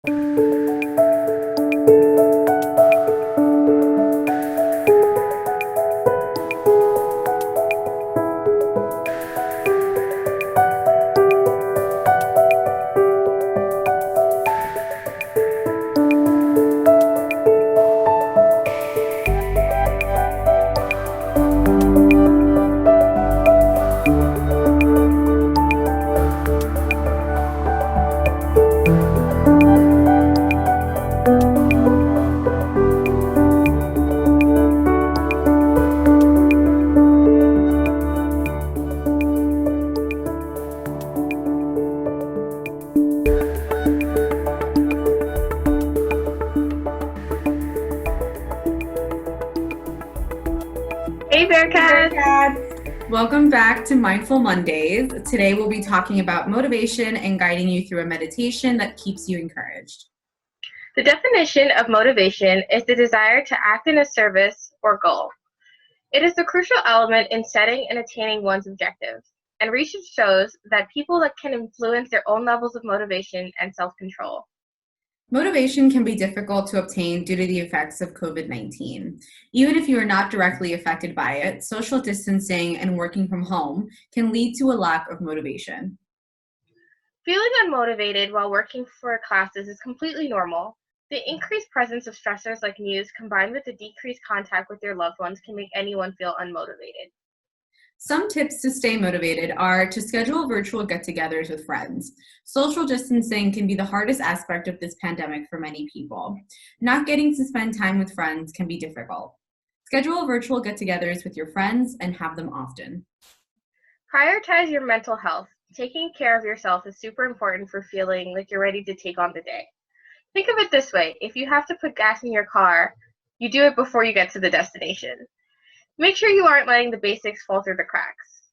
Hey Bearcats! Welcome back to Mindful Mondays. Today we'll be talking about motivation and guiding you through a meditation that keeps you encouraged. The definition of motivation is the desire to act in a service or goal. It is the crucial element in setting and attaining one's objectives, and research shows that people that can influence their own levels of motivation and self-control. Motivation can be difficult to obtain due to the effects of COVID-19. Even if you are not directly affected by it, social distancing and working from home can lead to a lack of motivation. Feeling unmotivated while working for classes is completely normal. The increased presence of stressors like news combined with the decreased contact with your loved ones can make anyone feel unmotivated. Some tips to stay motivated are to schedule virtual get-togethers with friends. Social distancing can be the hardest aspect of this pandemic for many people. Not getting to spend time with friends can be difficult. Schedule virtual get-togethers with your friends and have them often. Prioritize your mental health. Taking care of yourself is super important for feeling like you're ready to take on the day. Think of it this way: if you have to put gas in your car, you do it before you get to the destination. Make sure you aren't letting the basics fall through the cracks.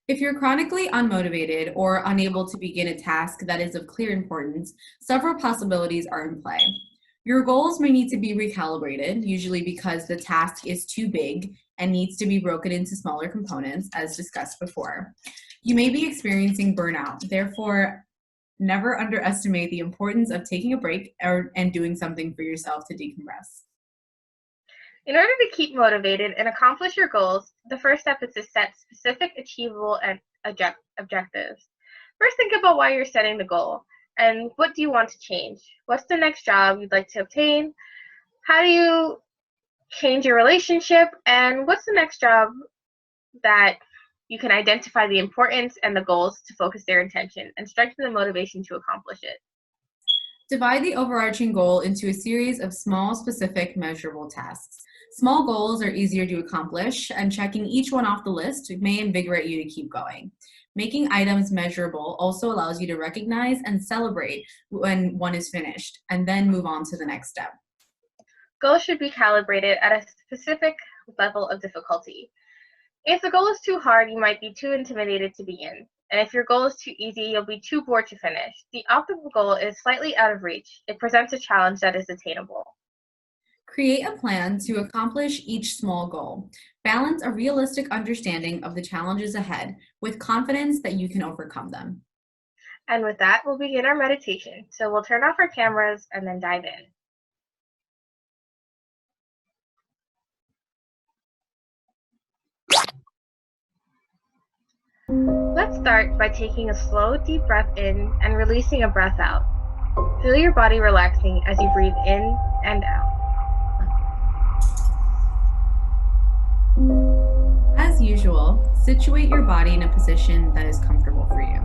If you're chronically unmotivated or unable to begin a task that is of clear importance, several possibilities are in play. Your goals may need to be recalibrated, usually because the task is too big and needs to be broken into smaller components, as discussed before. You may be experiencing burnout, therefore, never underestimate the importance of taking a break and doing something for yourself to decompress. In order to keep motivated and accomplish your goals, the first step is to set specific, achievable, and objectives. First, think about why you're setting the goal and what do you want to change. What's the next job you'd like to obtain? How do you change your relationship? And what's the next job that you can identify the importance and the goals to focus their intention and strengthen the motivation to accomplish it? Divide the overarching goal into a series of small, specific, measurable tasks. Small goals are easier to accomplish, and checking each one off the list may invigorate you to keep going. Making items measurable also allows you to recognize and celebrate when one is finished, and then move on to the next step. Goals should be calibrated at a specific level of difficulty. If the goal is too hard, you might be too intimidated to begin. And if your goal is too easy, you'll be too bored to finish. The optimal goal is slightly out of reach. It presents a challenge that is attainable. Create a plan to accomplish each small goal. Balance a realistic understanding of the challenges ahead with confidence that you can overcome them. And with that, we'll begin our meditation. So we'll turn off our cameras and then dive in. Let's start by taking a slow, deep breath in and releasing a breath out. Feel your body relaxing as you breathe in and out. As usual, situate your body in a position that is comfortable for you.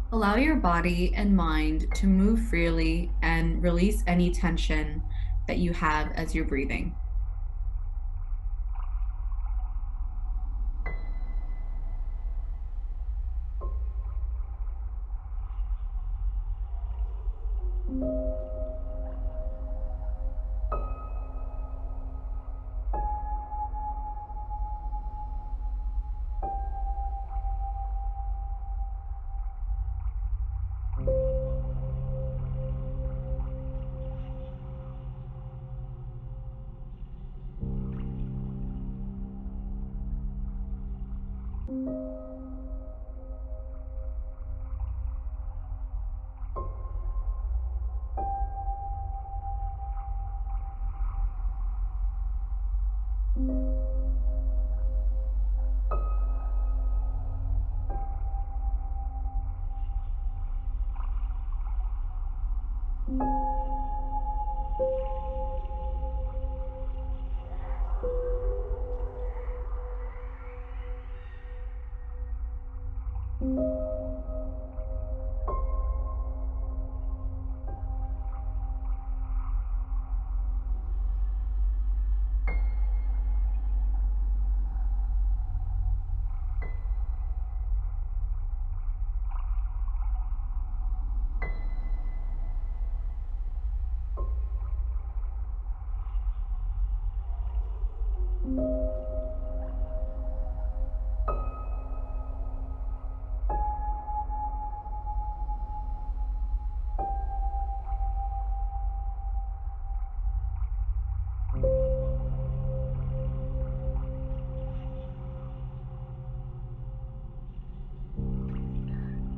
Allow your body and mind to move freely and release any tension that you have as you're breathing.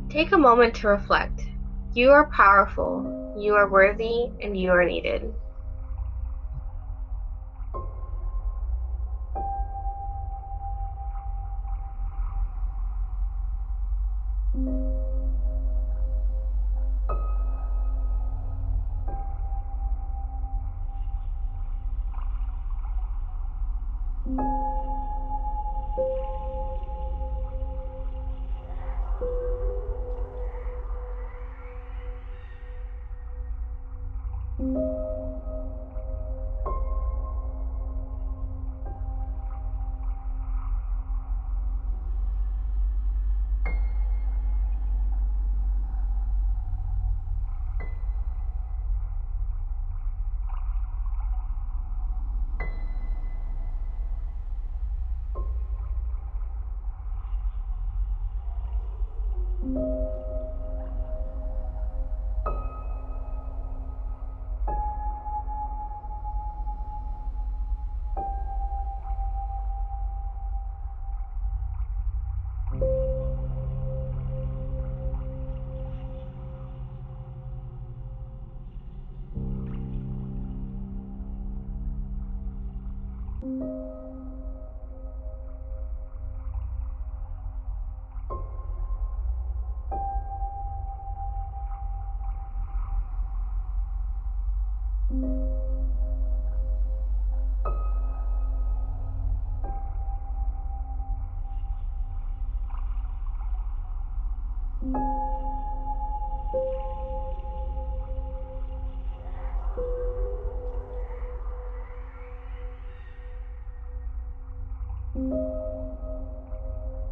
Take a moment to reflect. You are powerful, you are worthy, and you are needed.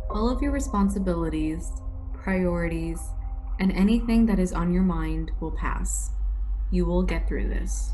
All of your responsibilities, priorities, and anything that is on your mind will pass. You will get through this.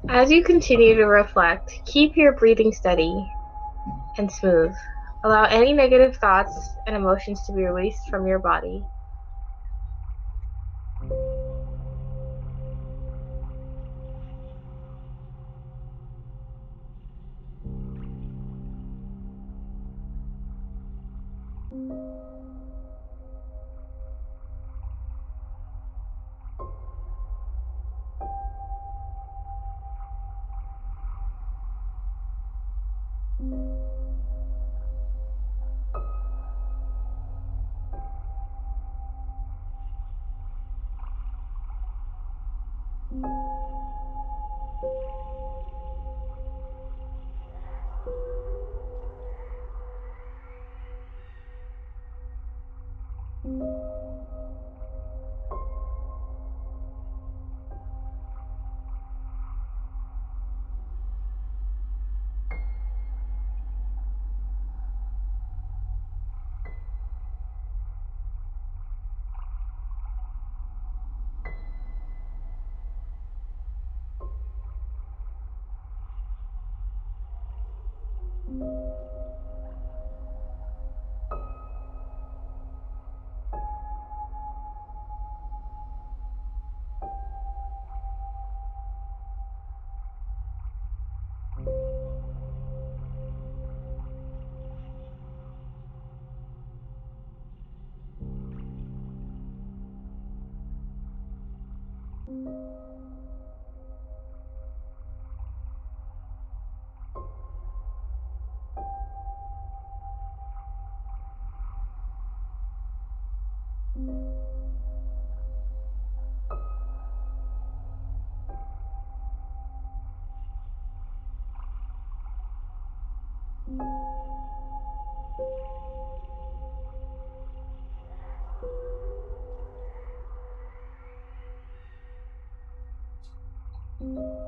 As you continue to reflect, keep your breathing steady and smooth. Allow any negative thoughts and emotions to be released from your body.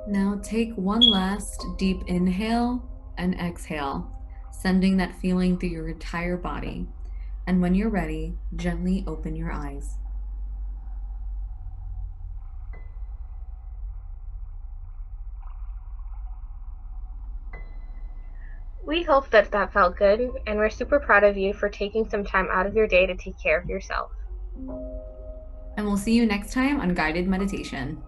Now take one last deep inhale and exhale, sending that feeling through your entire body. And when you're ready, gently open your eyes. We hope that felt good, and we're super proud of you for taking some time out of your day to take care of yourself. And we'll see you next time on Guided Meditation.